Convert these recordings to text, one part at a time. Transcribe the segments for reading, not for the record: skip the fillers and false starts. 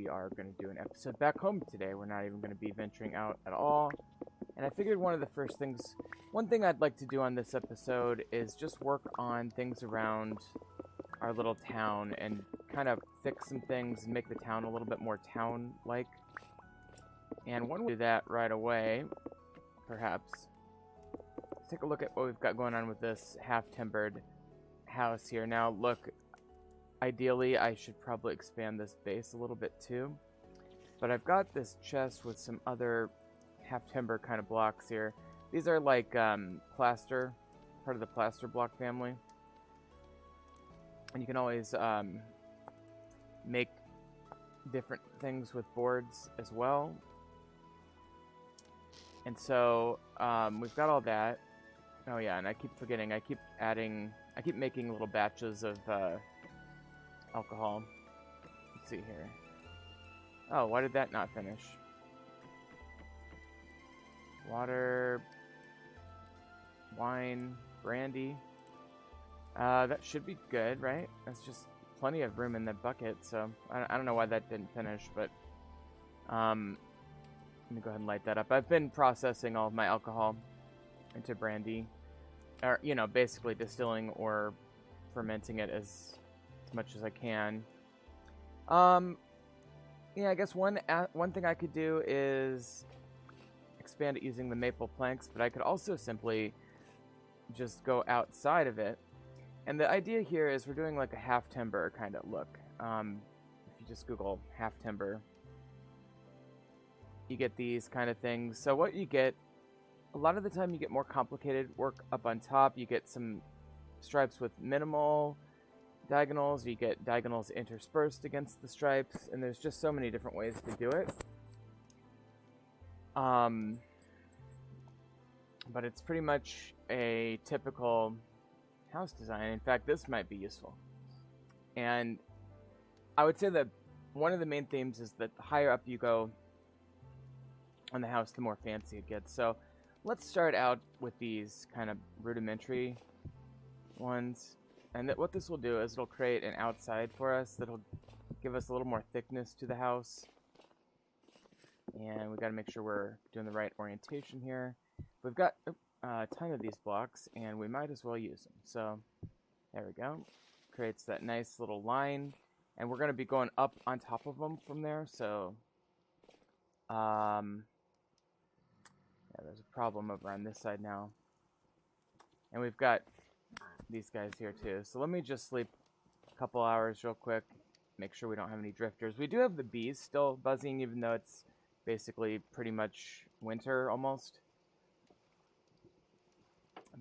we are going to do an episode back home today. We're not even going to be venturing out at all. And I figured one thing I'd like to do on this episode is just work on things around our little town and kind of fix some things and make the town a little bit more town-like. And one way to do that right away, perhaps, let's take a look at what we've got going on with this half-timbered house here. Now, look, ideally, I should probably expand this base a little bit too. But I've got this chest with some other half-timber kind of blocks here. These are like plaster, part of the plaster block family. And you can always make different things with boards as well. And so we've got all that. Oh yeah, and I keep forgetting. I keep making little batches of alcohol. Let's see here. Oh, why did that not finish? Water, wine, brandy. That should be good, right? That's just plenty of room in the bucket, so I don't know why that didn't finish, but let me go ahead and light that up. I've been processing all of my alcohol into brandy, or basically distilling or fermenting it as much as I can. Yeah, I guess one thing I could do is expand it using the maple planks, but I could also simply just go outside of it. And the idea here is we're doing like a half timber kind of look. If you just Google half timber, you get these kind of things. So what you get, a lot of the time you get more complicated work up on top. You get some stripes with minimal diagonals. You get diagonals interspersed against the stripes. And there's just so many different ways to do it. But it's pretty much a typical house design. In fact, this might be useful. And I would say that one of the main themes is that the higher up you go on the house, the more fancy it gets. So let's start out with these kind of rudimentary ones. And what this will do is it'll create an outside for us that'll give us a little more thickness to the house. And we got to make sure we're doing the right orientation here. We've got a ton of these blocks, and we might as well use them. So there we go. Creates that nice little line, and we're going to be going up on top of them from there. So yeah, there's a problem over on this side now. And we've got these guys here too. So let me just sleep a couple hours real quick, make sure we don't have any drifters. We do have the bees still buzzing, even though it's basically pretty much winter almost.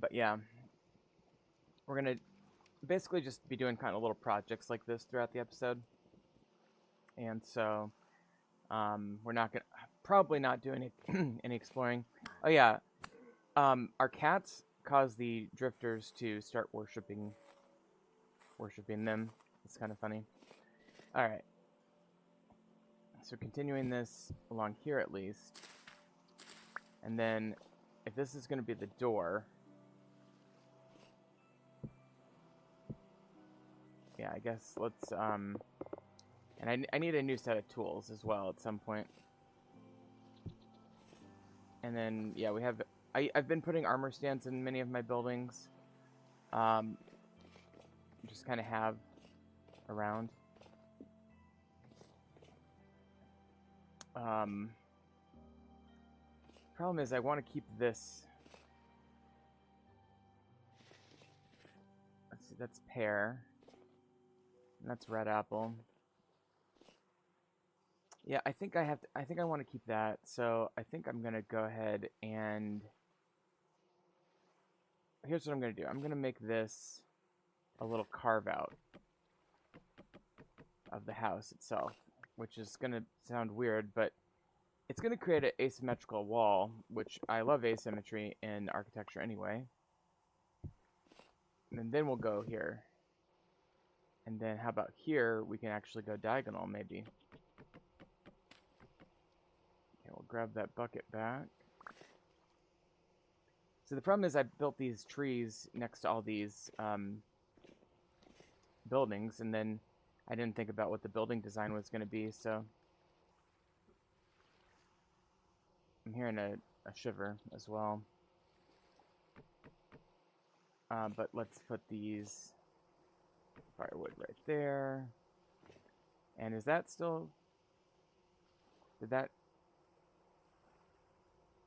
But yeah, we're going to basically just be doing kind of little projects like this throughout the episode. And so we're not going to, probably not doing any exploring. Oh yeah, our cats cause the drifters to start worshiping them. It's kind of funny. All right. So continuing this along here at least. And then if this is going to be the door, yeah, I guess let's and I need a new set of tools as well at some point. And then yeah, we have I've been putting armor stands in many of my buildings. Just kind of have around. Problem is I want to keep this. Let's see, that's pear. And that's red apple. Yeah, I think I want to keep that. So I think I'm going to go ahead and here's what I'm going to do. I'm going to make this a little carve out of the house itself, which is going to sound weird, but it's going to create an asymmetrical wall, which I love asymmetry in architecture anyway. And then we'll go here. And then how about here, we can actually go diagonal maybe. Okay, we'll grab that bucket back. So the problem is I built these trees next to all these buildings, and then I didn't think about what the building design was going to be, so I'm hearing a shiver as well. But let's put these firewood right there. And is that still... Did that...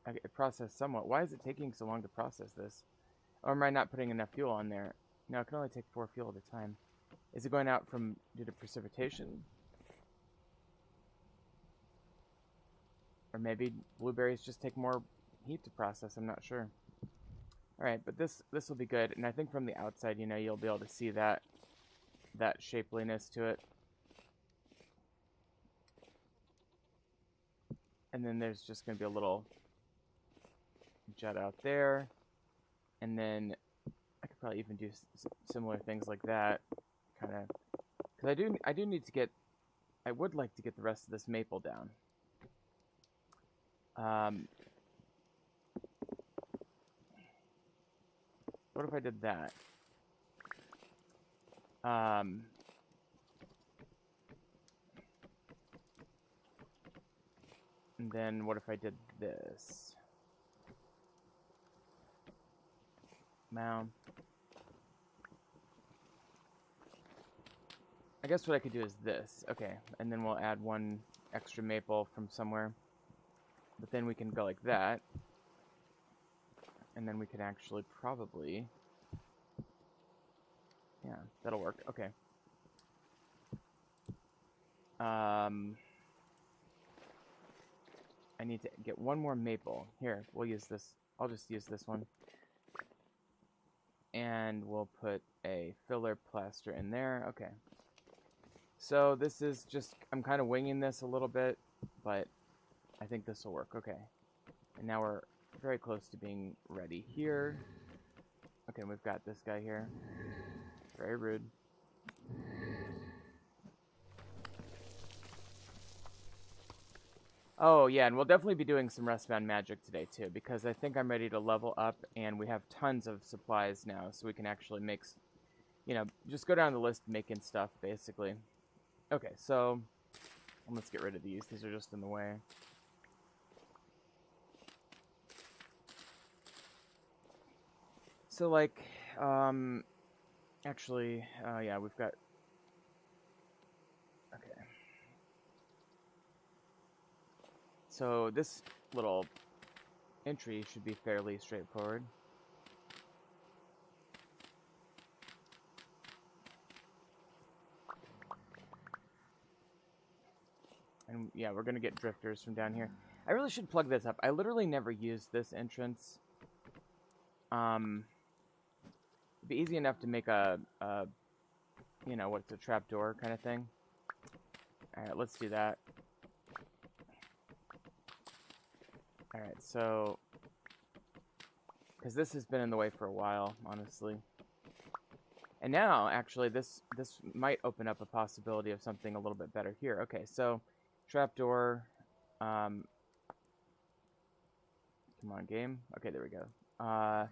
Okay, it processed somewhat. Why is it taking so long to process this? Or am I not putting enough fuel on there? No, it can only take 4 fuel at a time. Is it going out from due to precipitation? Or maybe blueberries just take more heat to process, I'm not sure. Alright, but this will be good. And I think from the outside, you know, you'll be able to see that shapeliness to it. And then there's just going to be a little jet out there. And then I could probably even do similar things like that. Kind of. Because I do need to get... I would like to get the rest of this maple down. What if I did that? And then what if I did this? Now, I guess what I could do is this. Okay, and then we'll add 1 extra maple from somewhere. But then we can go like that. And then we can actually probably... Yeah, that'll work. Okay. I need to get 1 more maple. Here, we'll use this. I'll just use this one. And we'll put a filler plaster in there. Okay. So this is just... I'm kind of winging this a little bit, but I think this will work. Okay. And now we're very close to being ready here. Okay, we've got this guy here. Very rude. Oh, yeah, and we'll definitely be doing some Restbound magic today, too, because I think I'm ready to level up, and we have tons of supplies now, so we can actually make, you know, just go down the list making stuff, basically. Okay, so let's get rid of these. These are just in the way. So, like, actually, yeah, we've got... Okay. So, this little entry should be fairly straightforward. And, yeah, we're going to get drifters from down here. I really should plug this up. I literally never used this entrance. It'd be easy enough to make a you know, what's a trapdoor kind of thing. Alright, let's do that. Alright, so... Because this has been in the way for a while, honestly. And now, actually, this might open up a possibility of something a little bit better here. Okay, so... Trapdoor... Come on, game. Okay, there we go. Oh.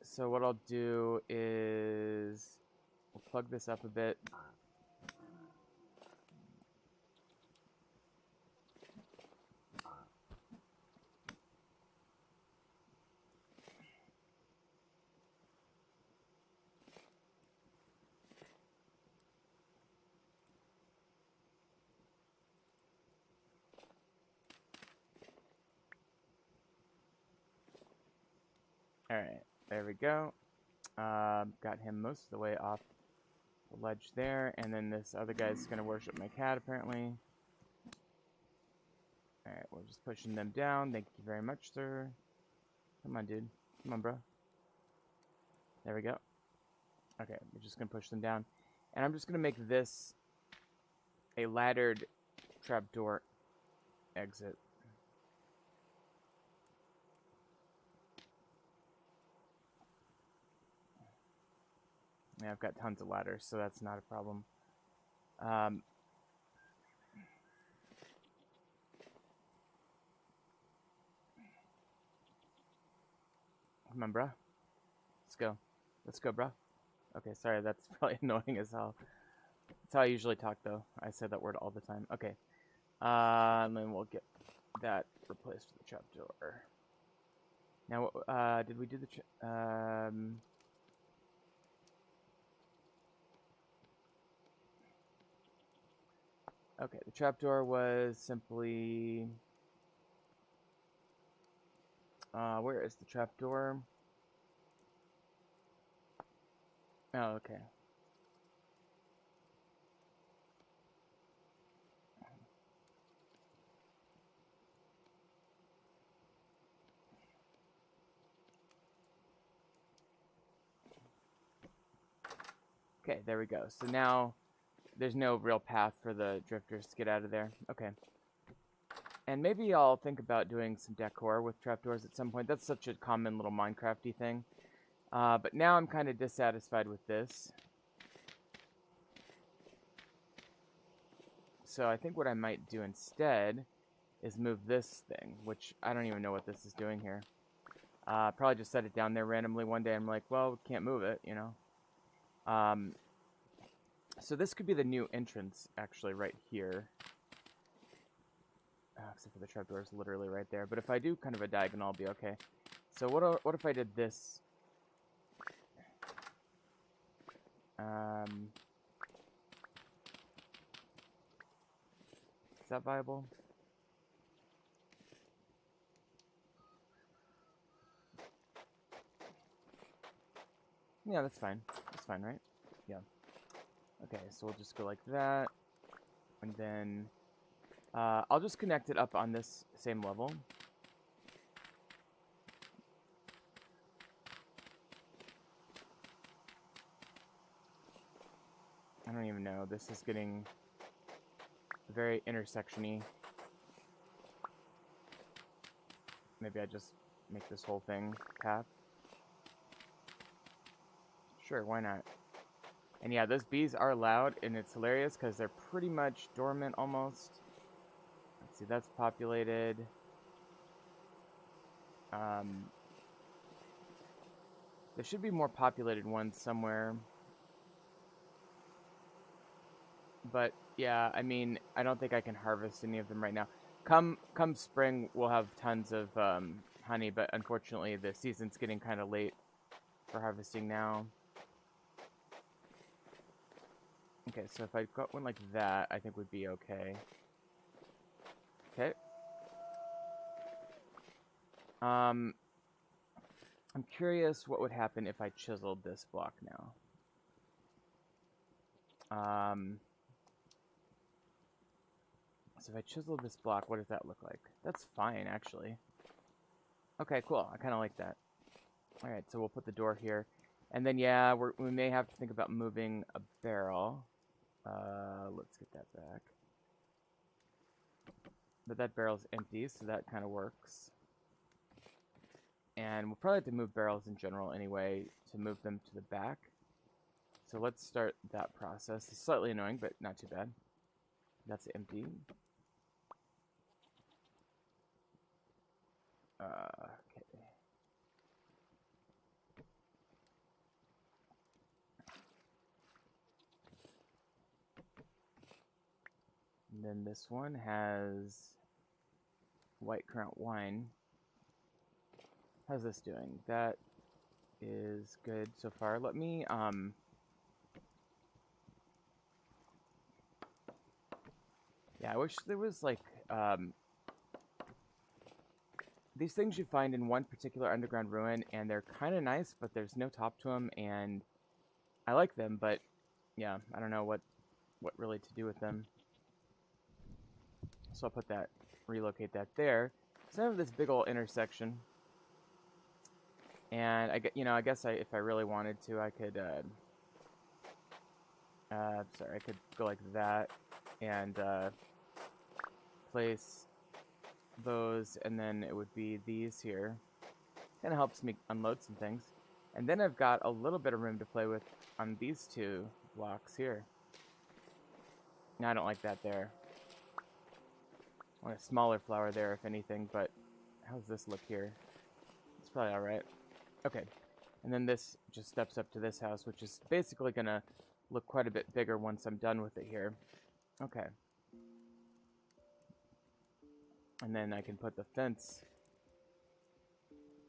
So what I'll do is we'll plug this up a bit. Alright, there we go. Got him most of the way off the ledge there, and then this other guy's gonna worship my cat, apparently. Alright, we're just pushing them down. Thank you very much, sir. Come on, dude. Come on, bro. There we go. Okay, we're just gonna push them down. And I'm just gonna make this a laddered trapdoor exit. Yeah, I've got tons of ladders, so that's not a problem. Come on, bro. Let's go. Let's go, bro. Okay, sorry, that's probably annoying as hell. That's how I usually talk, though. I say that word all the time. Okay. And then we'll get that replaced with the trapdoor. Now, did we do the... Okay, the trapdoor was simply... where is the trapdoor? Oh, okay. Okay, there we go. So now there's no real path for the drifters to get out of there. Okay. And maybe I'll think about doing some decor with trapdoors at some point. That's such a common little Minecraft-y thing. But now I'm kind of dissatisfied with this. So I think what I might do instead is move this thing, which I don't even know what this is doing here. Probably just set it down there randomly one day. I'm like, well, can't move it, you know. So this could be the new entrance, actually, right here. Except for the trapdoor is literally right there. But if I do kind of a diagonal, I'll be okay. So what if I did this? Is that viable? Yeah, that's fine. That's fine, right? Yeah. Okay, so we'll just go like that. And then I'll just connect it up on this same level. I don't even know. This is getting very intersection-y. Maybe I just make this whole thing path. Sure, why not? And yeah, those bees are loud, and it's hilarious because they're pretty much dormant almost. Let's see, that's populated. There should be more populated ones somewhere. But yeah, I mean, I don't think I can harvest any of them right now. Come spring, we'll have tons of honey, but unfortunately the season's getting kind of late for harvesting now. Okay, so if I got one like that, I think we'd be okay. Okay. I'm curious what would happen if I chiseled this block now. So if I chisel this block, what does that look like? That's fine, actually. Okay, cool. I kind of like that. Alright, so we'll put the door here. And then, yeah, we may have to think about moving a barrel. Let's get that back. But that barrel's empty, so that kind of works. And we'll probably have to move barrels in general anyway to move them to the back. So let's start that process. It's slightly annoying, but not too bad. That's empty. Okay. And then this one has white currant wine. How's this doing? That is good so far. Let me, yeah, I wish there was, like, these things you find in one particular underground ruin, and they're kind of nice, but there's no top to them, and I like them, but, yeah, I don't know what really to do with them. So I'll put that, relocate that there. So I have this big old intersection. And I guess if I really wanted to, I could, sorry, I could go like that and place those, and then it would be these here. Kind of helps me unload some things. And then I've got a little bit of room to play with on these two blocks here. No, I don't like that there. I want a smaller flower there, if anything, but how's this look here? It's probably alright. Okay, and then this just steps up to this house, which is basically going to look quite a bit bigger once I'm done with it here. Okay. And then I can put the fence,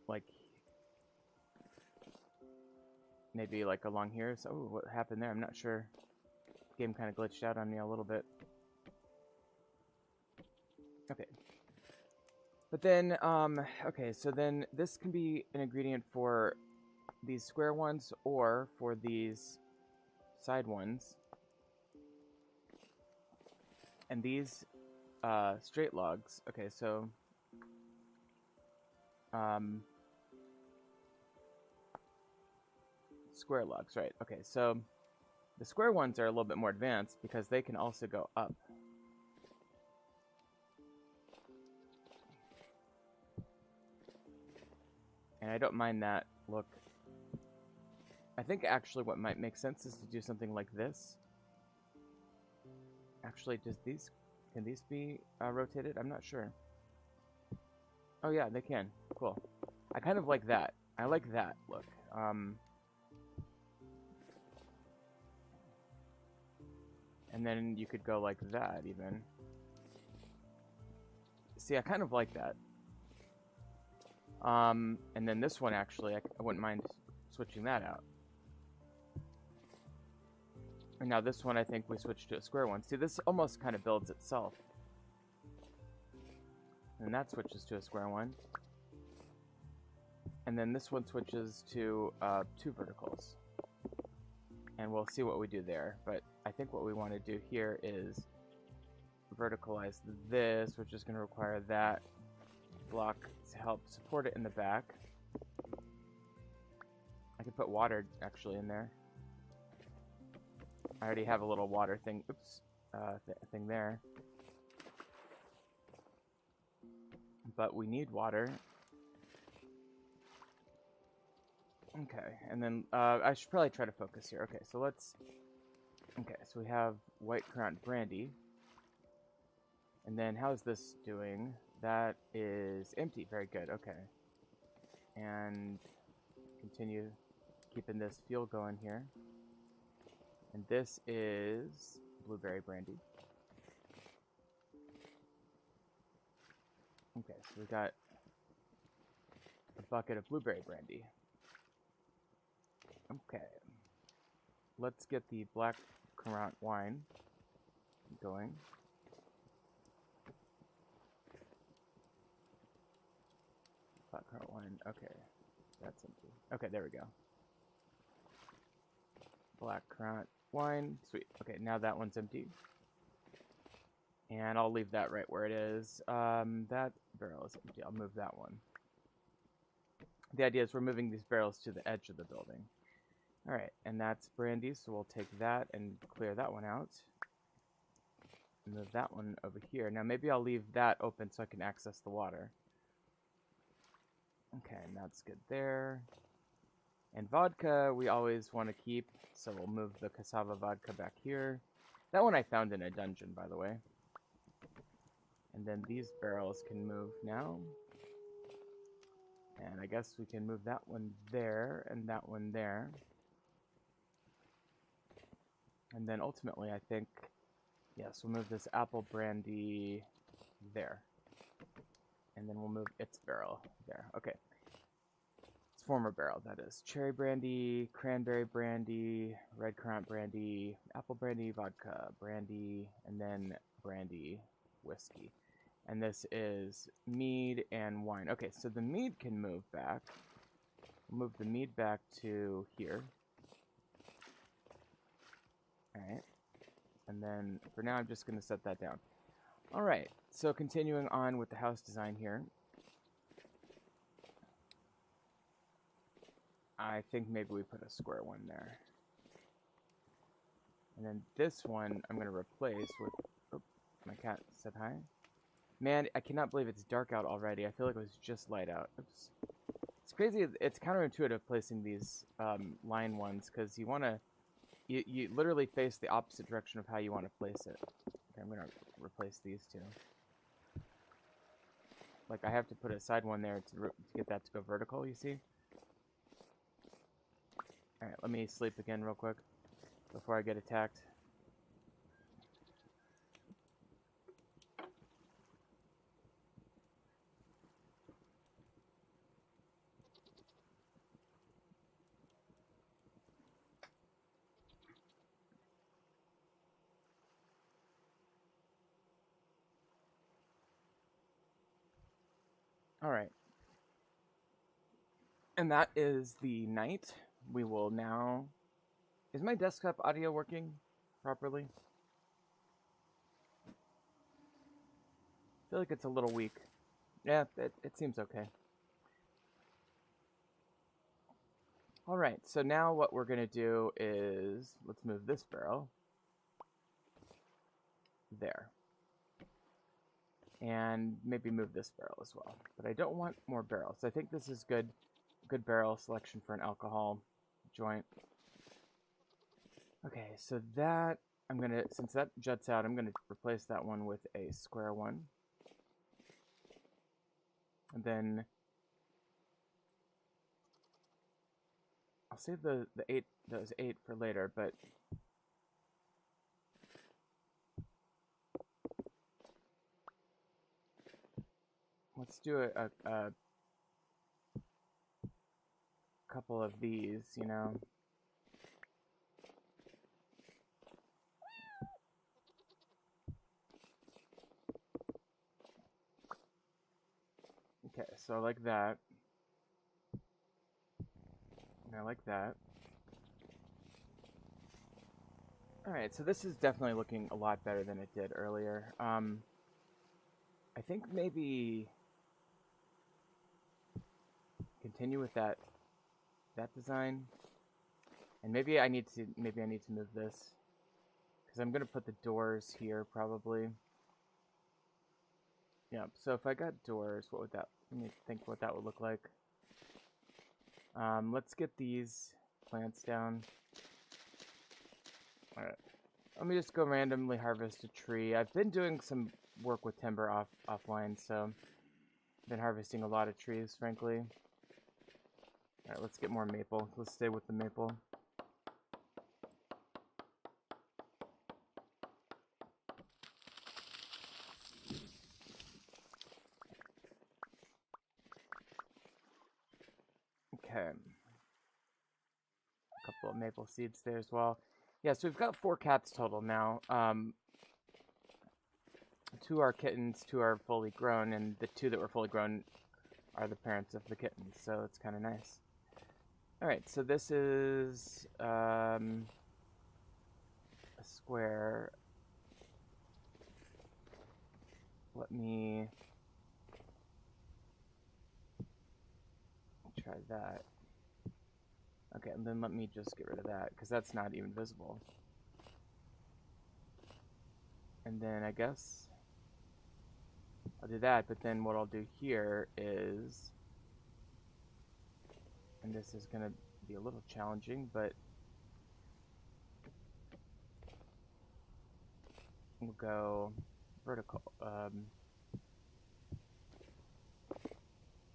like, maybe, like, along here. So, ooh, what happened there? I'm not sure. The game kind of glitched out on me a little bit. Okay. But then, okay, so then this can be an ingredient for these square ones or for these side ones. And these straight logs. Okay, so square logs, right? Okay, so the square ones are a little bit more advanced because they can also go up. And I don't mind that look. I think actually what might make sense is to do something like this. Actually, can these be rotated? I'm not sure. Oh yeah, they can. Cool. I kind of like that. I like that look. And then you could go like that even. See, I kind of like that. And then this one actually, I wouldn't mind switching that out. And now this one, I think we switch to a square one. See, this almost kind of builds itself. And that switches to a square one. And then this one switches to 2 verticals. And we'll see what we do there. But I think what we want to do here is verticalize this, which is going to require that block to help support it in the back. I could put water actually in there. I already have a little water thing, thing there. But we need water. Okay, and then I should probably try to focus here. Okay, so let's... Okay, so we have white crown brandy. And then how's this doing? That is empty. Very good, okay. And continue keeping this fuel going here. And this is blueberry brandy. Okay, so we got a bucket of blueberry brandy. Okay. Let's get the black currant wine going. Black currant wine, okay. That's empty. Okay, there we go. Black currant wine, sweet. Okay, now that one's empty. And I'll leave that right where it is. That barrel is empty. I'll move that one. The idea is we're moving these barrels to the edge of the building. Alright, and that's brandy, so we'll take that and clear that one out. Move that one over here. Now maybe I'll leave that open so I can access the water. Okay, and that's good there. And vodka we always want to keep, so we'll move the cassava vodka back here. That one I found in a dungeon, by the way. And then these barrels can move now. And I guess we can move that one there and that one there. And then ultimately, I think, yes, we'll move this apple brandy there. And then we'll move its barrel there. Okay. Its former barrel, that is. Cherry brandy, cranberry brandy, red currant brandy, apple brandy, vodka, brandy, and then brandy, whiskey. And this is mead and wine. Okay, so the mead can move back. We'll move the mead back to here. Alright. And then for now, I'm just going to set that down. Alright, so continuing on with the house design here. I think maybe we put a square one there. And then this one I'm going to replace with... Oh, my cat said hi. Man, I cannot believe it's dark out already. I feel like it was just light out. Oops. It's crazy. It's counterintuitive placing these line ones because you want to... You literally face the opposite direction of how you want to place it. Okay, I'm going to replace these two. Like, I have to put a side one there to get that to go vertical, you see? Alright, let me sleep again real quick. before I get attacked. Alright. And that is the night. We will now... Is my desktop audio working properly? I feel like it's a little weak. Yeah, it seems okay. Alright, so now what we're going to do is... Let's move this barrel. There. And maybe move this barrel as well. But I don't want more barrels. I think this is good barrel selection for an alcohol joint. Okay, so that I'm gonna, since that juts out, I'm gonna replace that one with a square one. And then I'll save those eight for later, but let's do a couple of these, you know. Okay, so I like that. And I like that. Alright, so this is definitely looking a lot better than it did earlier. I think maybe continue with that design. And maybe I need to move this. Because I'm gonna put the doors here probably. Yeah, so if I got doors, what would that, let me think what that would look like. Let's get these plants down. Alright. Let me just go randomly harvest a tree. I've been doing some work with timber offline, so I've been harvesting a lot of trees, frankly. Alright, let's get more maple. Let's stay with the maple. Okay. A couple of maple seeds there as well. Yeah, so we've got 4 cats total now. 2 are kittens, 2 are fully grown, and the 2 that were fully grown are the parents of the kittens, so it's kind of nice. Alright, so this is a square. Let me try that. Okay, and then let me just get rid of that, because that's not even visible. And then I guess I'll do that, but then what I'll do here is, and this is going to be a little challenging, but we'll go vertical.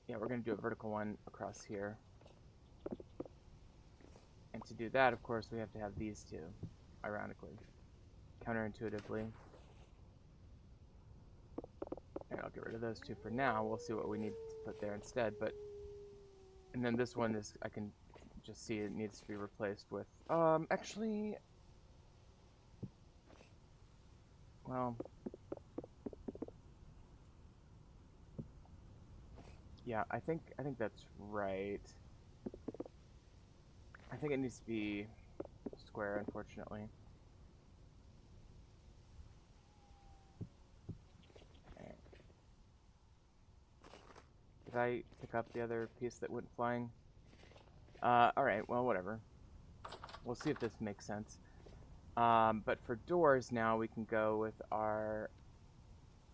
Yeah, we're going to do a vertical one across here. And to do that, of course, we have to have these two, ironically, counterintuitively. And I'll get rid of those 2 for now. We'll see what we need to put there instead. But and then this one is, I can just see it needs to be replaced with. Actually, well, yeah, I think that's right. I think it needs to be square, unfortunately. Okay. Did I pick up the other piece that went flying? Alright, well, whatever. We'll see if this makes sense. But for doors now, we can go with our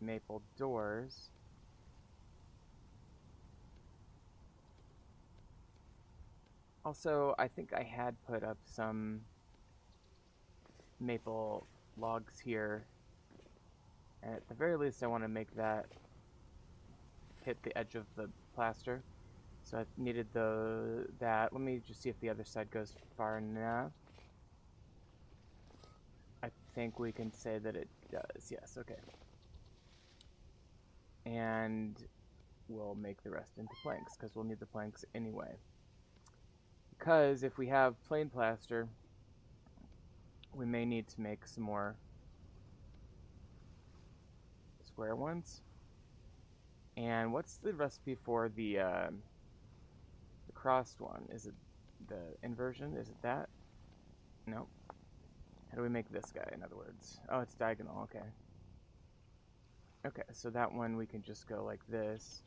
maple doors. Also, I think I had put up some maple logs here. And at the very least, I want to make that hit the edge of the plaster. So I needed that. Let me just see if the other side goes far enough. think we can say that it does. Yes, okay. And we'll make the rest into planks, because we'll need the planks anyway. Because if we have plain plaster, we may need to make some more square ones. And what's the recipe for the crossed one? Is it the inversion? Is it that? Nope. How do we make this guy, in other words? Oh, it's diagonal, okay. Okay, so that one we can just go like this.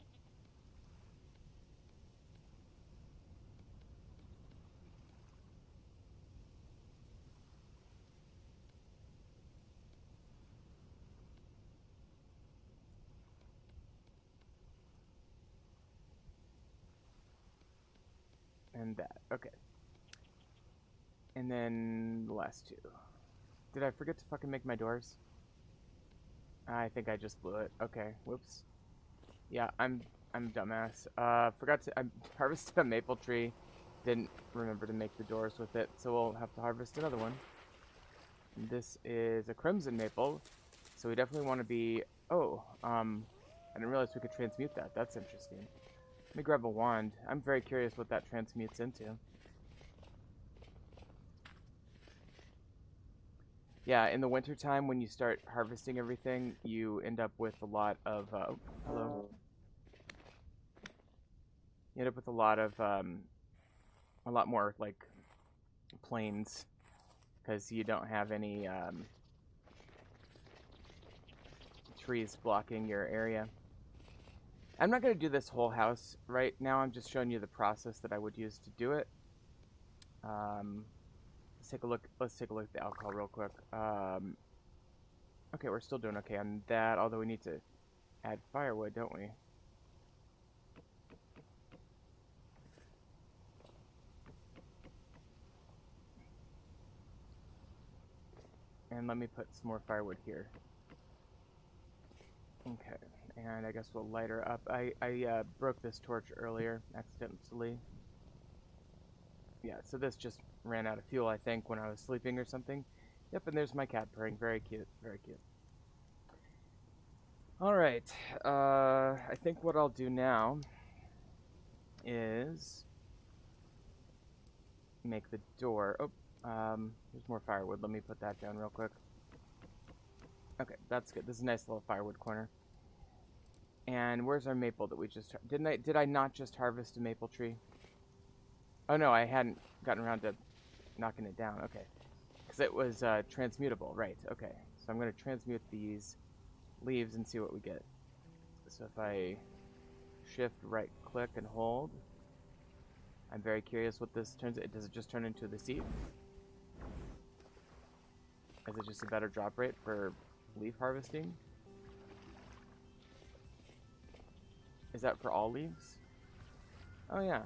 And that, okay. And then the last two. Did I forget to fucking make my doors? I think I just blew it. Okay, whoops. Yeah, I'm a dumbass. Forgot to, I harvested a maple tree. Didn't remember to make the doors with it, so we'll have to harvest another one. And this is a crimson maple, so we definitely want to be, oh, I didn't realize we could transmute that. That's interesting. Let me grab a wand. I'm very curious what that transmutes into. Yeah, in the wintertime, when you start harvesting everything, you end up with a lot of, oh, hello. You end up with a lot of, a lot more, like, plains, because you don't have any, trees blocking your area. I'm not going to do this whole house right now. I'm just showing you the process that I would use to do it. Let's take a look. Let's take a look at the alcohol real quick. Okay, we're still doing okay on that, although we need to add firewood, don't we? And let me put some more firewood here. Okay, and I guess we'll light her up. I broke this torch earlier, accidentally. Yeah, so this just ran out of fuel, I think, when I was sleeping or something. Yep, and there's my cat purring. Very cute, very cute. Alright, I think what I'll do now is make the door. Oh, there's more firewood. Let me put that down real quick. Okay, that's good. This is a nice little firewood corner. And where's our maple that we just... Did I not just harvest a maple tree? Oh no, I hadn't gotten around to knocking it down. Okay. Because it was transmutable. Right, okay. So I'm going to transmute these leaves and see what we get. So if I shift, right click, and hold, I'm very curious what this turns... Does it just turn into the seed? Is it just a better drop rate for leaf harvesting? Is that for all leaves? Oh yeah.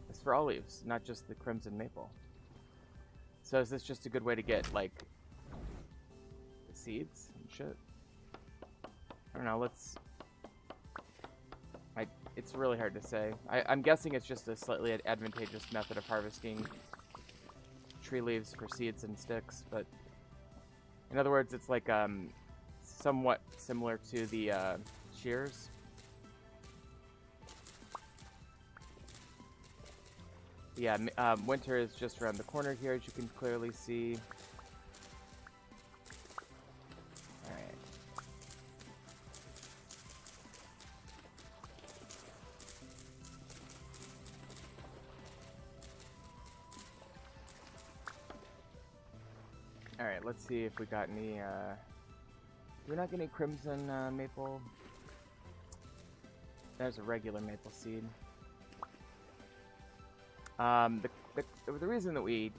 It's for all leaves, not just the crimson maple. So is this just a good way to get, like, the seeds and shit? I don't know, let's... It's really hard to say. I'm guessing it's just a slightly advantageous method of harvesting tree leaves for seeds and sticks, but... In other words, it's like, somewhat similar to the, shears. Yeah, winter is just around the corner here, as you can clearly see. Alright. Alright, let's see if we got any, do we not get any crimson, maple? There's a regular maple seed. The reason that we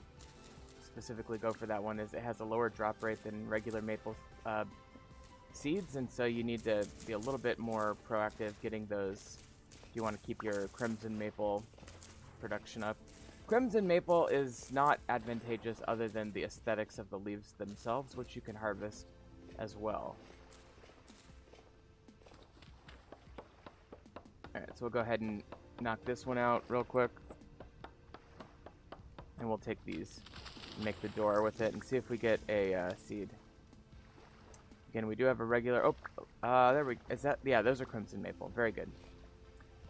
specifically go for that one is it has a lower drop rate than regular maple seeds, and so you need to be a little bit more proactive getting those if you want to keep your crimson maple production up. Crimson maple is not advantageous other than the aesthetics of the leaves themselves, which you can harvest as well. Alright, so we'll go ahead and knock this one out real quick. And we'll take these and make the door with it and see if we get a seed. Again, we do have a regular... Oh, there we... Is that... Yeah, those are crimson maple. Very good.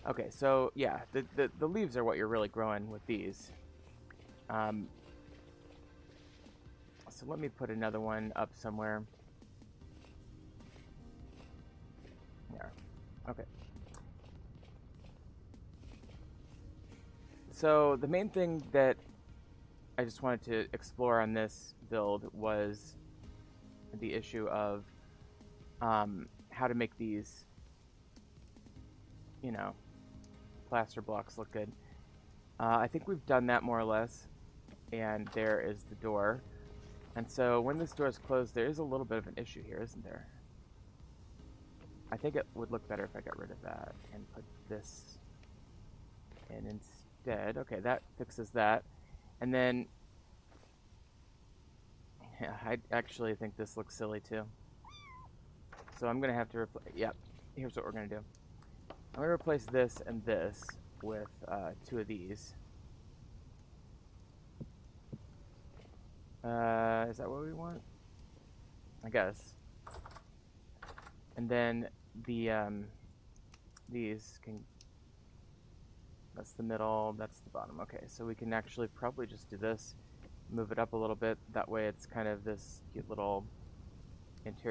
Okay, so, yeah, the leaves are what you're really growing with these. So let me put another one up somewhere. There. Okay. So the main thing that I just wanted to explore on this build was the issue of how to make these, you know, plaster blocks look good. I think we've done that more or less, and there is the door. And so when this door is closed, there is a little bit of an issue here, isn't there? I think it would look better if I got rid of that and put this in instead. Okay, that fixes that. And then, yeah, I actually think this looks silly too. So I'm going to have to replace, yep, here's what we're going to do. I'm going to replace this and this with 2 of these. Is that what we want? I guess. And then the these can, that's the middle, that's the bottom. Okay, so we can actually probably just do this, move it up a little bit. That way it's kind of this cute little interior